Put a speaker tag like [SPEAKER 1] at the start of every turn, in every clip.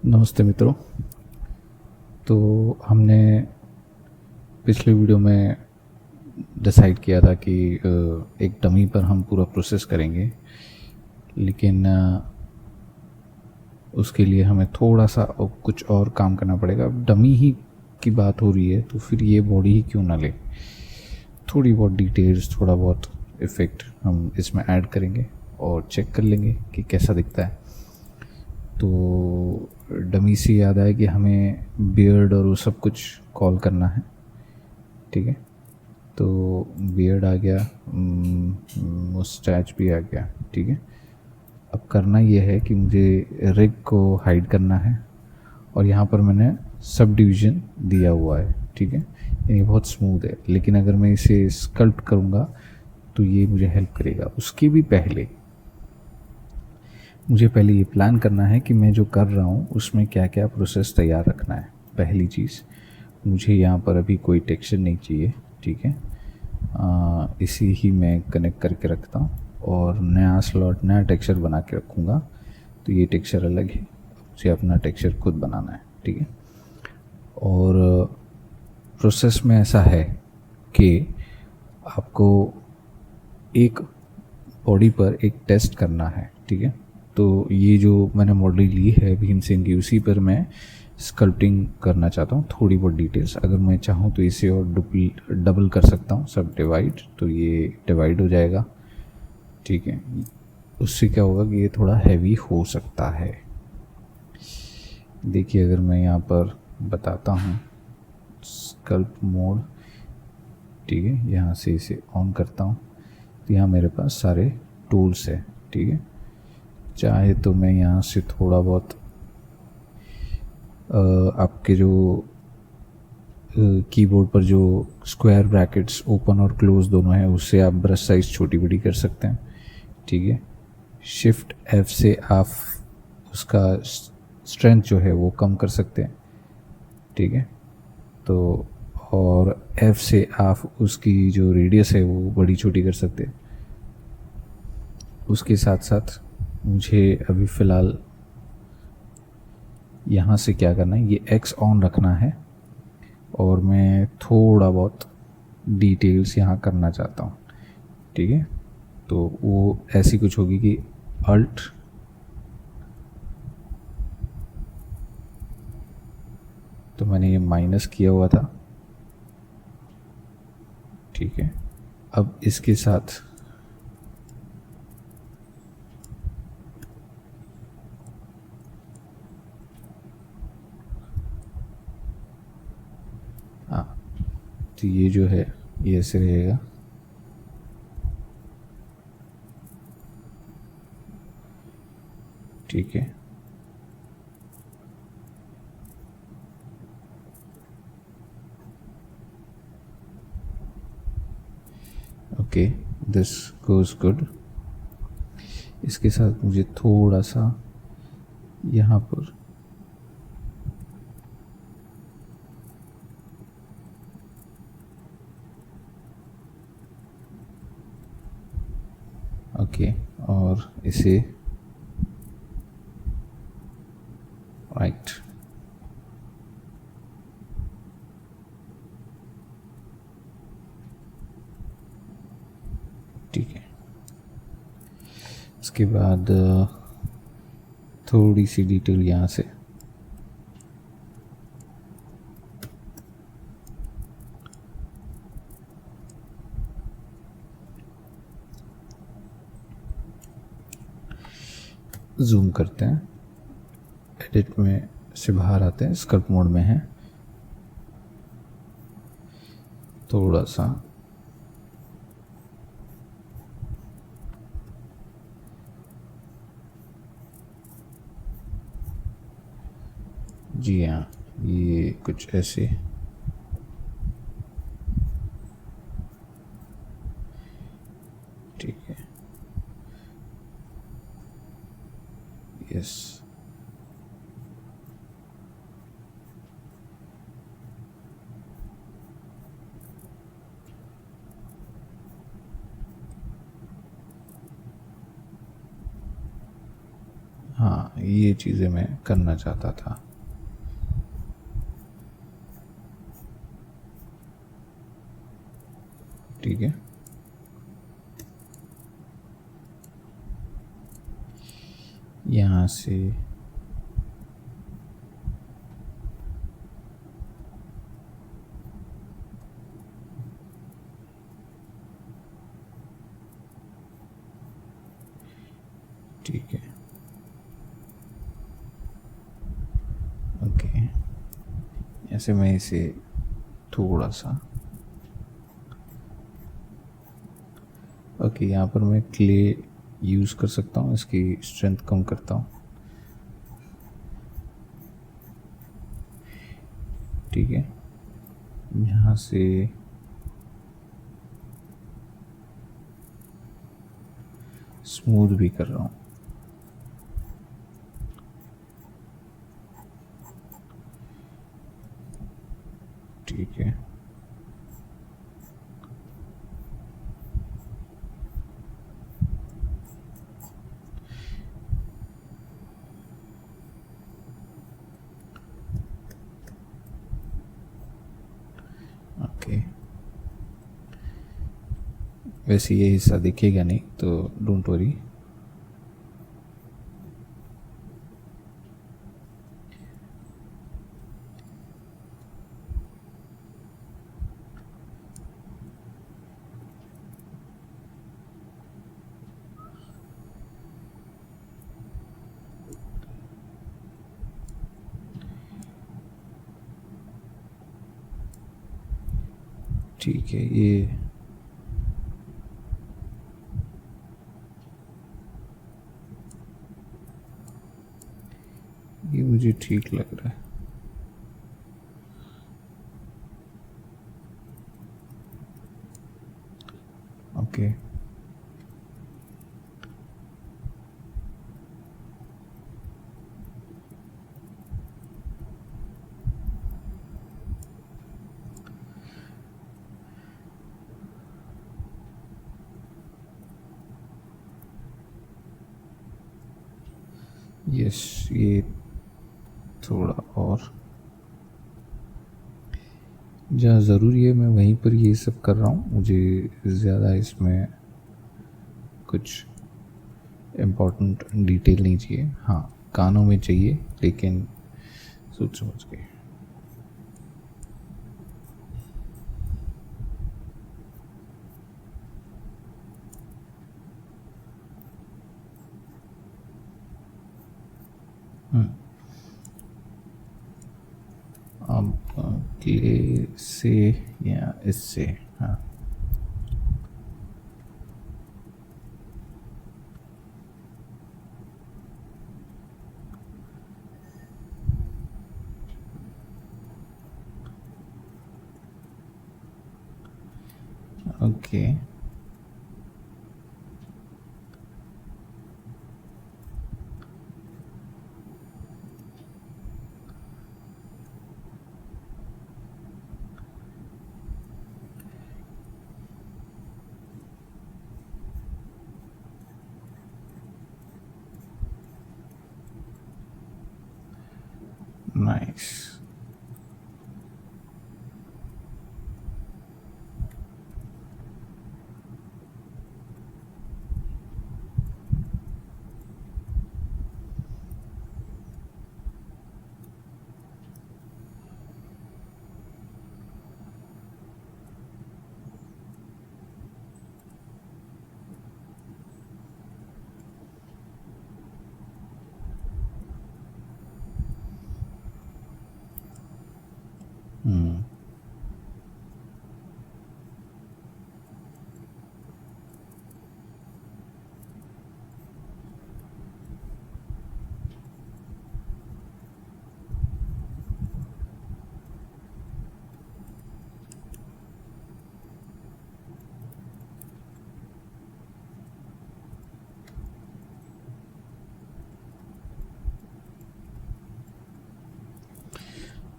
[SPEAKER 1] नमस्ते मित्रों। तो हमने पिछले वीडियो में डिसाइड किया था कि एक डमी पर हम पूरा प्रोसेस करेंगे, लेकिन उसके लिए हमें थोड़ा सा कुछ और काम करना पड़ेगा। अब डमी ही की बात हो रही है तो फिर ये बॉडी ही क्यों ना ले, थोड़ी बहुत डिटेल्स, थोड़ा बहुत इफ़ेक्ट हम इसमें ऐड करेंगे और चेक कर लेंगे कि कैसा दिखता है। तो डमी से याद आया कि हमें बियर्ड और वो सब कुछ कॉल करना है। ठीक है, तो बियर्ड आ गया, मुस्टैच भी आ गया। ठीक है, अब करना ये है कि मुझे रिग को हाइड करना है और यहाँ पर मैंने सब डिवीज़न दिया हुआ है। ठीक है, ये बहुत स्मूथ है, लेकिन अगर मैं इसे स्कल्प्ट करूँगा तो ये मुझे हेल्प करेगा। उसके भी पहले मुझे ये प्लान करना है कि मैं जो कर रहा हूँ उसमें क्या क्या प्रोसेस तैयार रखना है। पहली चीज़, मुझे यहाँ पर अभी कोई टेक्सचर नहीं चाहिए। ठीक है, इसी ही मैं कनेक्ट करके रखता हूँ और नया स्लॉट, नया टेक्सचर बना के रखूँगा। तो ये टेक्सचर अलग है, मुझे अपना टेक्सचर खुद बनाना है। ठीक है, और प्रोसेस में ऐसा है कि आपको एक बॉडी पर एक टेस्ट करना है। ठीक है, तो ये जो मैंने मॉडल ली है भीमसेन की, उसी पर मैं स्कल्पटिंग करना चाहता हूँ। थोड़ी बहुत डिटेल्स, अगर मैं चाहूँ तो इसे और डबल कर सकता हूँ, सब डिवाइड, तो ये डिवाइड हो जाएगा। ठीक है, उससे क्या होगा कि ये थोड़ा हैवी हो सकता है। देखिए, अगर मैं यहाँ पर बताता हूँ स्कल्प मोड, ठीक है, यहाँ से इसे ऑन करता हूँ तो यहाँ मेरे पास सारे टूल्स है। ठीक है, चाहे तो मैं यहाँ से थोड़ा बहुत आपके जो कीबोर्ड पर जो स्क्वायर ब्रैकेट्स ओपन और क्लोज दोनों हैं, उससे आप ब्रश साइज छोटी बड़ी कर सकते हैं। ठीक है, शिफ्ट F से आप उसका स्ट्रेंथ जो है वो कम कर सकते हैं। ठीक है, तो और F से आप उसकी जो रेडियस है वो बड़ी छोटी कर सकते हैं। उसके साथ साथ मुझे अभी फ़िलहाल यहाँ से क्या करना है, ये X ऑन रखना है और मैं थोड़ा बहुत डिटेल्स यहाँ करना चाहता हूँ। ठीक है, तो वो ऐसी कुछ होगी कि अल्ट, तो मैंने ये माइनस किया हुआ था। ठीक है, अब इसके साथ हाँ, तो ये जो है ये ऐसे रहेगा। ठीक है, ओके, दिस गोज़ गुड। इसके साथ मुझे थोड़ा सा यहाँ पर ओके, और इसे राइट। ठीक है, इसके बाद थोड़ी सी डिटेल यहाँ से, जूम करते हैं, एडिट में से बाहर आते हैं, स्कल्प मोड में है, थोड़ा सा जी हाँ, ये कुछ ऐसे। ठीक है, यस, हाँ, ये चीज़ें मैं करना चाहता था। ठीक है, यहाँ से ठीक है, ओके, ऐसे मैं इसे थोड़ा सा ओके, यहाँ पर मैं क्ले यूज़ कर सकता हूँ, इसकी स्ट्रेंथ कम करता हूँ। ठीक है, यहाँ से स्मूथ भी कर रहा हूँ। ठीक है, ओके, वैसे ये हिस्सा दिखेगा नहीं तो डोंट वरी। ठीक है, ये मुझे ठीक लग रहा है। ओके, यस, ये थोड़ा और जहाँ ज़रूरी है मैं वहीं पर ये सब कर रहा हूँ, मुझे ज़्यादा इसमें कुछ इम्पोर्टेंट डिटेल नहीं चाहिए। हाँ, कानों में चाहिए, लेकिन सोच समझ के। अब क्ले से या इससे, हाँ, ओके, नाइस।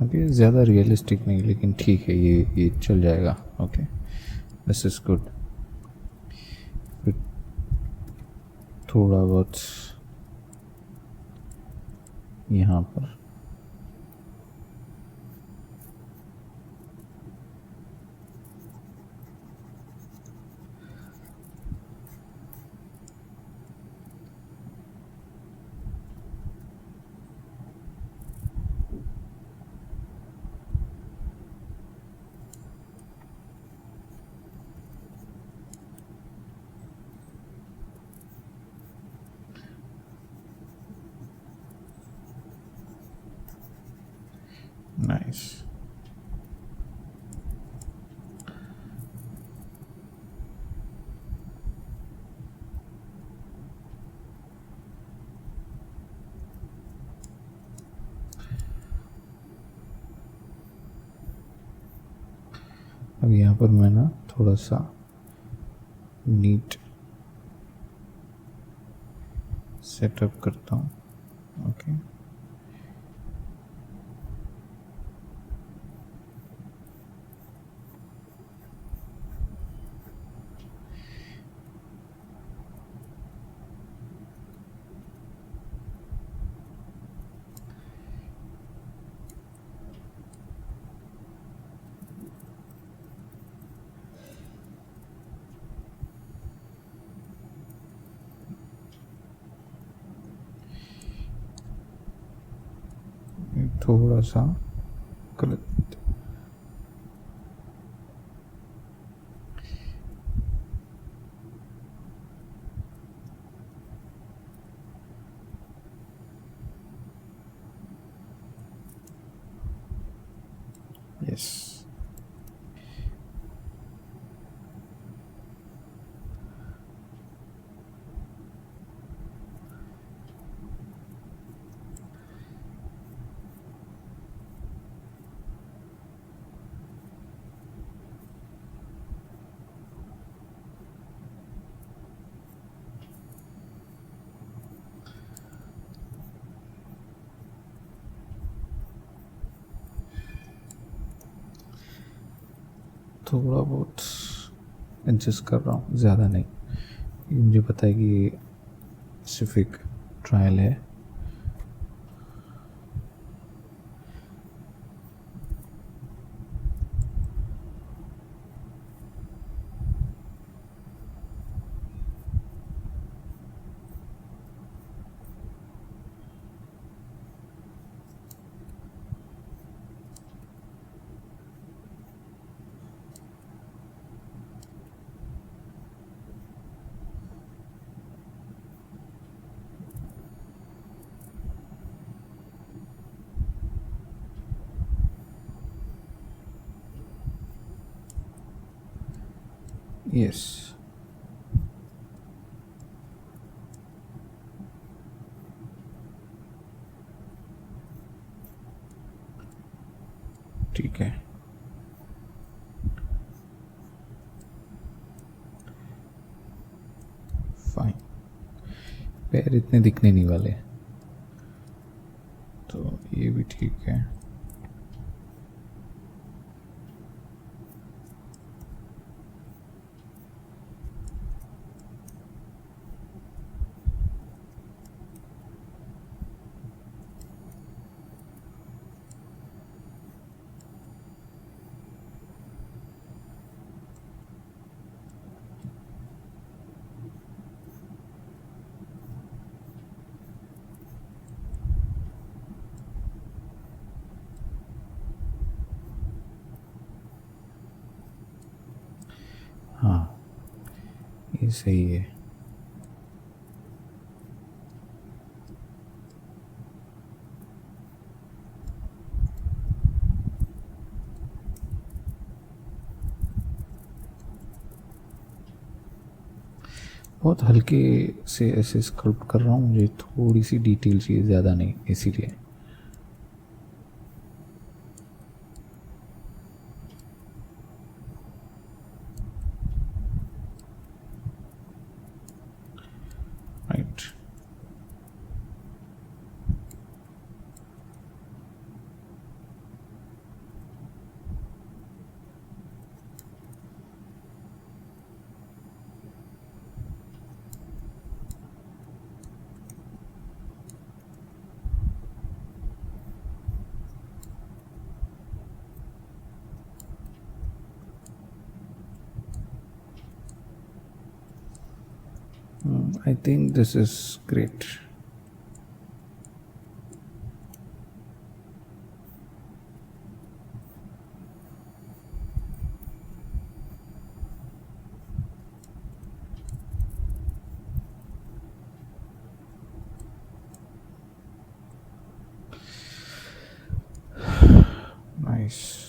[SPEAKER 1] ओके, ज़्यादा रियलिस्टिक नहीं, लेकिन ठीक है, ये चल जाएगा। Okay, this is good. फिर थोड़ा बहुत यहाँ पर नाइस। अब यहाँ पर मैं ना थोड़ा सा नीट सेटअप करता हूँ। ओके, थोड़ा सा गलत। यस, थोड़ा बहुत एडजस्ट कर रहा हूँ, ज़्यादा नहीं। मुझे पता है कि ये सिर्फ एक ट्रायल है। यस, ठीक है। फाइन, पैर इतने दिखने नहीं वाले, तो ये भी ठीक है। हाँ, ये सही है। बहुत हल्के से ऐसे स्कल्प्ट कर रहा हूँ, मुझे थोड़ी सी डिटेल चाहिए, ज़्यादा नहीं, इसीलिए। Right, I think this is great. Nice.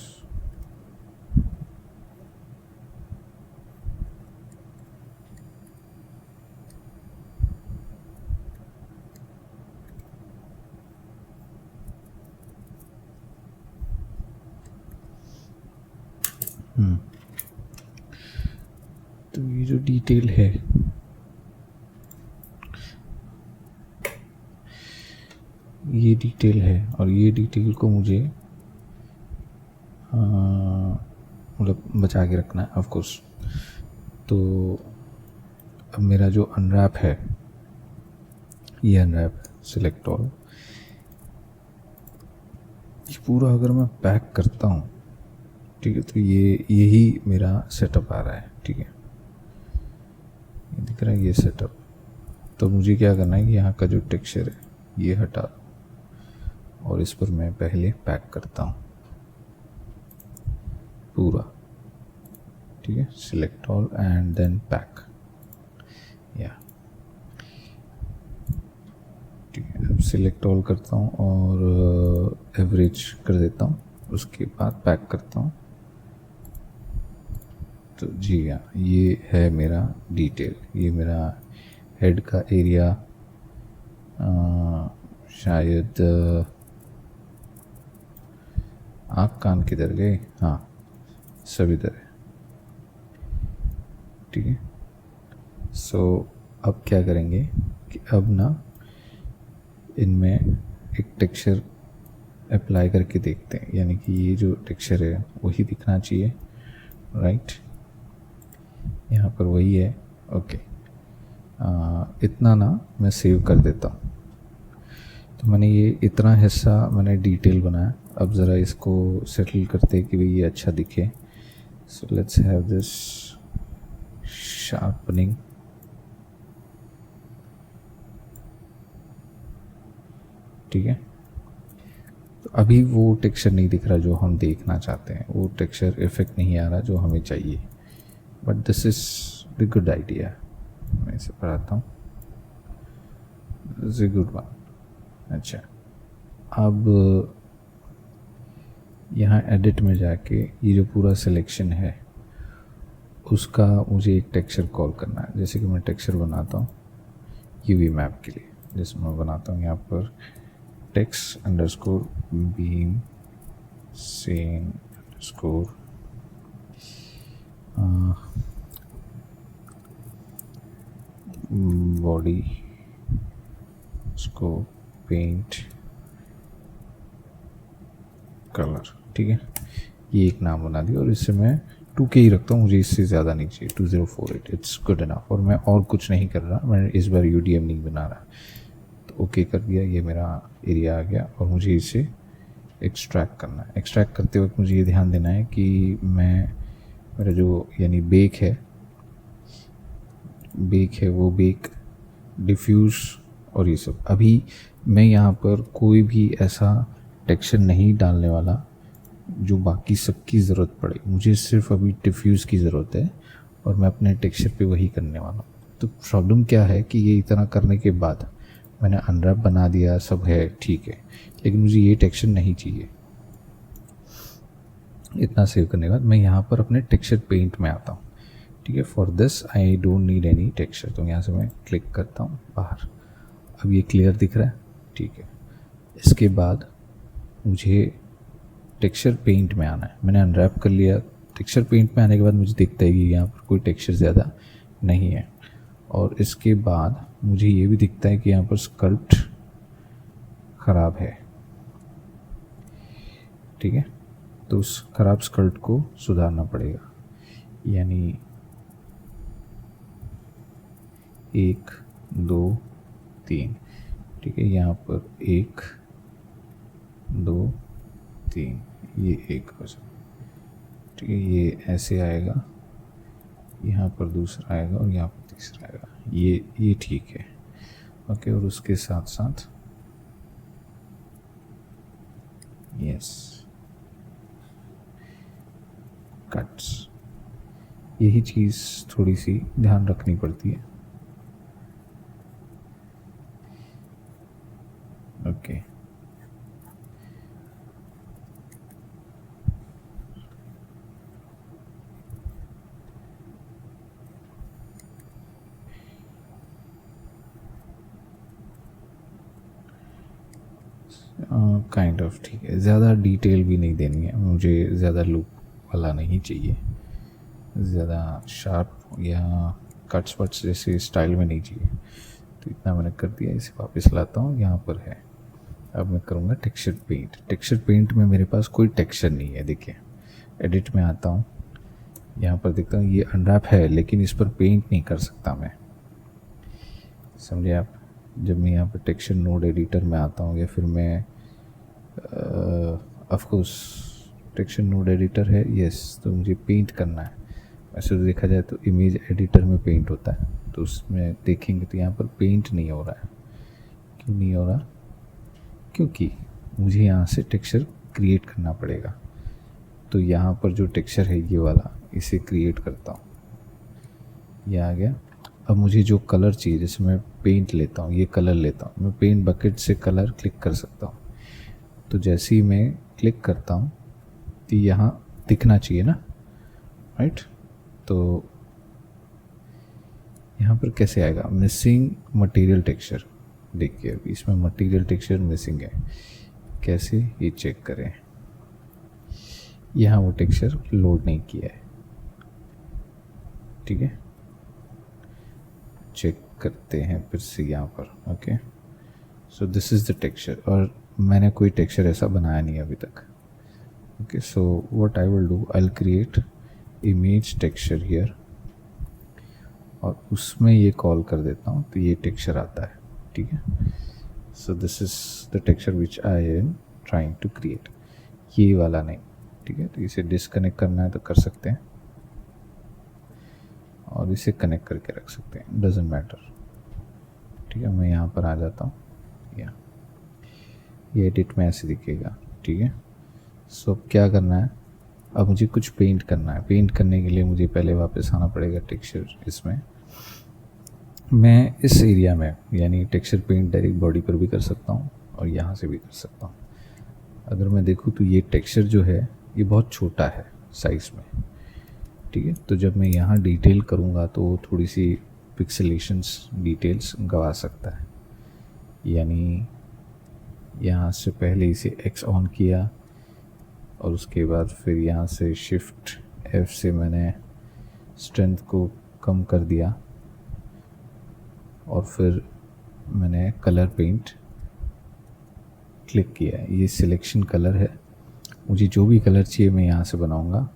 [SPEAKER 1] तो ये जो डिटेल है, ये डिटेल है और ये डिटेल को मुझे मतलब बचा के रखना है ऑफ कोर्स। तो अब मेरा जो अनरैप है, ये अनरैप सिलेक्ट ऑल, ये पूरा अगर मैं पैक करता हूँ, ठीक है, तो यही मेरा सेटअप आ रहा है, ठीक है, ये दिख रहा है ये सेटअप। तो मुझे क्या करना है कि यहाँ का जो टेक्सचर है ये हटा दो और इस पर मैं पहले पैक करता हूँ पूरा, ठीक है, select all and then pack, या ठीक है। अब सिलेक्ट ऑल करता हूँ और एवरेज कर देता हूँ, उसके बाद पैक करता हूँ। तो जी हाँ, ये है मेरा डिटेल, ये मेरा हेड का एरिया, शायद आँख कान किधर गए, हाँ सब इधर है, ठीक है। सो अब क्या करेंगे कि अब ना इनमें एक टेक्सचर अप्लाई करके देखते हैं, यानी कि ये जो टेक्सचर है वही दिखना चाहिए, राइट, यहाँ पर वही है, ओके। इतना ना मैं सेव कर देता हूँ। तो मैंने ये इतना हिस्सा मैंने डिटेल बनाया, अब ज़रा इसको सेटल करते कि भाई ये अच्छा दिखे। So let's have this sharpening, ठीक है। तो अभी वो टेक्सचर नहीं दिख रहा जो हम देखना चाहते हैं, वो टेक्सचर इफेक्ट नहीं आ रहा जो हमें चाहिए, but this is the good idea. मैं इसे पढ़ाता हूँ, दिस इज गुड वन। अच्छा, अब यहाँ एडिट में जाके ये जो पूरा सिलेक्शन है उसका मुझे एक टेक्सचर कॉल करना है। जैसे कि मैं टेक्सचर बनाता हूँ यूवी मैप के लिए, जैसे मैं बनाता हूँ यहाँ पर text underscore beam scene underscore body उसको पेंट कलर, ठीक है, ये एक नाम बना दिया और इससे मैं 2K ही रखता हूँ, मुझे इससे ज़्यादा नहीं चाहिए, 2048 इट्स गुड इनफ। और मैं और कुछ नहीं कर रहा, मैं इस बार UDM नहीं बना रहा। तो ओके कर दिया, ये मेरा एरिया आ गया और मुझे इसे एक्सट्रैक्ट करना है। एक्सट्रैक्ट करते वक्त मुझे ये ध्यान देना है कि मेरा जो यानी बेक है वो बेक डिफ्यूज़ और ये सब। अभी मैं यहाँ पर कोई भी ऐसा टेक्सचर नहीं डालने वाला जो बाकी सबकी ज़रूरत पड़े, मुझे सिर्फ अभी डिफ्यूज़ की ज़रूरत है और मैं अपने टेक्सचर पे वही करने वाला हूँ। तो प्रॉब्लम क्या है कि ये इतना करने के बाद मैंने अनरैप बना दिया, सब है ठीक है, लेकिन मुझे ये टेक्सचर नहीं चाहिए। इतना सेव करने के बाद मैं यहाँ पर अपने टेक्सचर पेंट में आता हूँ, ठीक है। For this I don't need any texture, तो यहाँ से मैं क्लिक करता हूँ बाहर। अब ये क्लियर दिख रहा है, ठीक है। इसके बाद मुझे टेक्सचर पेंट में आना है। मैंने अनरैप कर लिया, टेक्सचर पेंट में आने के बाद मुझे दिखता है कि यहाँ पर कोई टेक्सचर ज़्यादा नहीं है। और इसके बाद मुझे ये भी दिखता है कि यहाँ पर स्कल्प्ट ख़राब है, ठीक है। तो उस ख़राब स्कल्प्ट को सुधारना पड़ेगा, यानी 1 2 3, ठीक है। यहाँ पर 1 2 3, ये 1 हो जाए, ठीक है। ये ऐसे आएगा, यहाँ पर दूसरा आएगा और यहाँ पर तीसरा आएगा, ये ठीक है। ओके, और उसके साथ साथ यस कट्स, यही चीज़ थोड़ी सी ध्यान रखनी पड़ती है। ओके, काइंड ऑफ ठीक है। ज़्यादा डिटेल भी नहीं देनी है मुझे, ज़्यादा लूप वाला नहीं चाहिए, ज़्यादा शार्प या कट्स वट्स जैसे स्टाइल में नहीं चाहिए। तो इतना मैंने कर दिया, इसे वापस लाता हूँ, यहाँ पर है। अब मैं करूँगा टेक्सचर पेंट। टेक्सचर पेंट में मेरे पास कोई टेक्सचर नहीं है। देखिए एडिट में आता हूँ, यहाँ पर देखता हूँ ये अनरैप है, लेकिन इस पर पेंट नहीं कर सकता मैं, समझे आप। जब मैं यहाँ पर टेक्सचर नोड एडिटर में आता हूँ, या फिर मैं of course texture node editor है, यस, तो मुझे पेंट करना है। वैसे तो देखा जाए तो इमेज एडिटर में पेंट होता है, तो उसमें देखेंगे तो यहाँ पर पेंट नहीं हो रहा है। क्यों नहीं हो रहा? क्योंकि मुझे यहाँ से टेक्सचर क्रिएट करना पड़ेगा। तो यहाँ पर जो टेक्सचर है ये वाला, इसे क्रिएट करता हूँ, ये आ गया। अब मुझे जो कलर चाहिए, जैसे मैं पेंट लेता हूँ, ये कलर लेता हूँ, मैं पेंट बकेट से कलर क्लिक कर सकता हूँ। तो जैसे ही मैं क्लिक करता हूँ तो यहाँ दिखना चाहिए ना, राइट। तो यहाँ पर कैसे आएगा? Missing material texture. देखिए अभी इसमें मटेरियल टेक्सचर मिसिंग है। कैसे, ये चेक करें। यहाँ वो टेक्सचर लोड नहीं किया है, ठीक है। चेक करते हैं फिर से यहाँ पर। Okay, so this is the texture, और मैंने कोई टेक्सचर ऐसा बनाया नहीं अभी तक। Okay, so what I will do, I will create image texture here, और उसमें ये कॉल कर देता हूँ, तो ये टेक्सचर आता है, ठीक है। So this is the texture which I am trying to create, ये वाला नहीं, ठीक है। तो इसे डिसकनेक्ट करना है तो कर सकते हैं, और इसे कनेक्ट करके रख सकते हैं, डजेंट मैटर, ठीक है। मैं यहाँ पर आ जाता हूँ, या ये एडिट में ऐसे दिखेगा, ठीक है। सो अब क्या करना है, अब मुझे कुछ पेंट करना है। पेंट करने के लिए मुझे पहले वापस आना पड़ेगा टेक्सचर। इसमें मैं इस एरिया में, यानी टेक्सचर पेंट डायरेक्ट बॉडी पर भी कर सकता हूँ और यहाँ से भी कर सकता हूँ। अगर मैं देखूँ तो ये टेक्सचर जो है ये बहुत छोटा है साइज़ में, ठीक है। तो जब मैं यहाँ डिटेल करूँगा तो थोड़ी सी पिक्सेलेशंस डिटेल्स गवा सकता है। यानी यहाँ से पहले इसे X ऑन किया, और उसके बाद फिर यहाँ से शिफ्ट F से मैंने स्ट्रेंथ को कम कर दिया, और फिर मैंने कलर पेंट क्लिक किया। ये सिलेक्शन कलर है, मुझे जो भी कलर चाहिए मैं यहाँ से बनाऊँगा।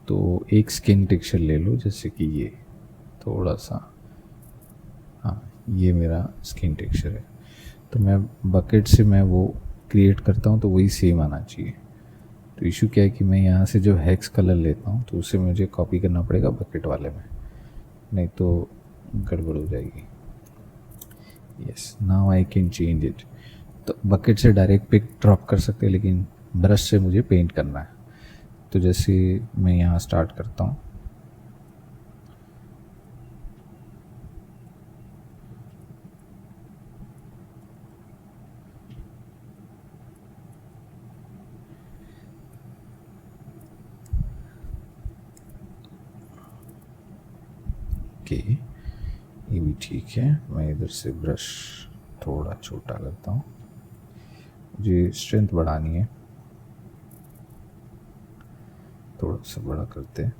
[SPEAKER 1] तो एक स्किन टेक्सचर ले लो, जैसे कि ये थोड़ा सा, हाँ ये मेरा स्किन टेक्सचर है। तो मैं बकेट से मैं वो क्रिएट करता हूँ, तो वही सेम आना चाहिए। तो इशू क्या है कि मैं यहाँ से जो हेक्स कलर लेता हूँ तो उसे मुझे कॉपी करना पड़ेगा बकेट वाले में, नहीं तो गड़बड़ हो जाएगी। Yes, now I can change it. तो बकेट से डायरेक्ट पिक ड्रॉप कर सकते हैं, लेकिन ब्रश से मुझे पेंट करना है। तो जैसे मैं यहाँ स्टार्ट करता हूँ, ओके ये भी ठीक है। मैं इधर से ब्रश थोड़ा छोटा करता हूँ, मुझे स्ट्रेंथ बढ़ानी है, थोड़ा सा बड़ा करते हैं।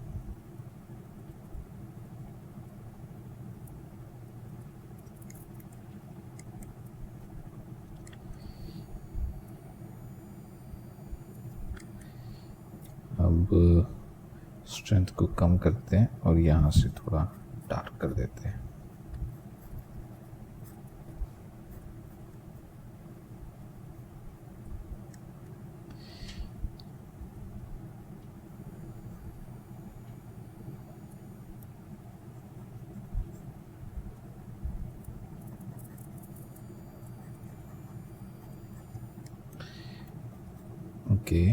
[SPEAKER 1] अब स्ट्रेंथ को कम करते हैं और यहाँ से थोड़ा डार्क कर देते हैं। ओके,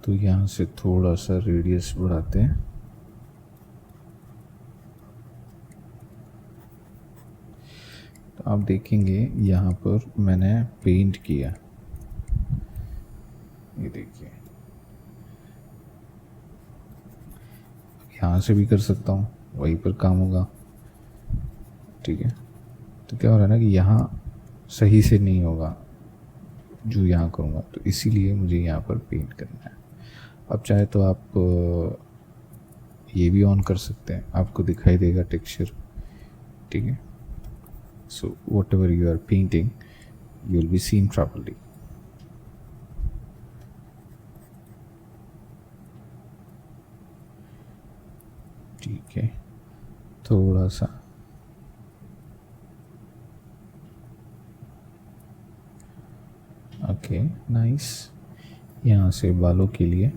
[SPEAKER 1] तो यहाँ से थोड़ा सा रेडियस बढ़ाते हैं। तो आप देखेंगे यहाँ पर मैंने पेंट किया, ये देखिए। यहाँ से भी कर सकता हूँ, वहीं पर काम होगा, ठीक है। तो क्या हो रहा है ना कि यहाँ सही से नहीं होगा जो यहाँ करूँगा, तो इसीलिए मुझे यहाँ पर पेंट करना है। अब चाहे तो आप ये भी ऑन कर सकते हैं, आपको दिखाई देगा टेक्सचर, ठीक है। So whatever you are painting you will be seen properly. ठीक है, थोड़ा सा ओके नाइस। यहाँ से बालों के लिए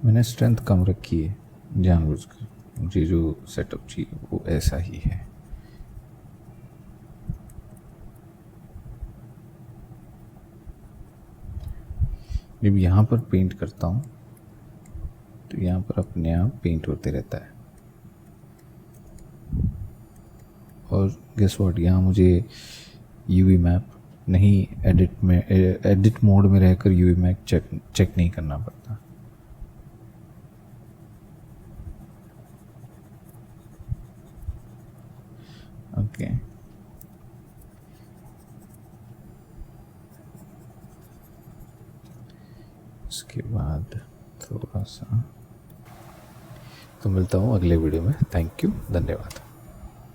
[SPEAKER 1] मैंने स्ट्रेंथ कम रखी है जानबूझकर, मुझे जो सेटअप चाहिए वो ऐसा ही है। जब यहाँ पर पेंट करता हूँ तो यहाँ पर अपने आप पेंट होते रहता है। और गेस व्हाट, यहाँ मुझे यूवी मैप नहीं, एडिट मोड में रहकर यूवी मैप चेक नहीं करना पड़ता। ओके उसके बाद थोड़ा सा तो मिलता हूँ अगले वीडियो में। थैंक यू, धन्यवाद।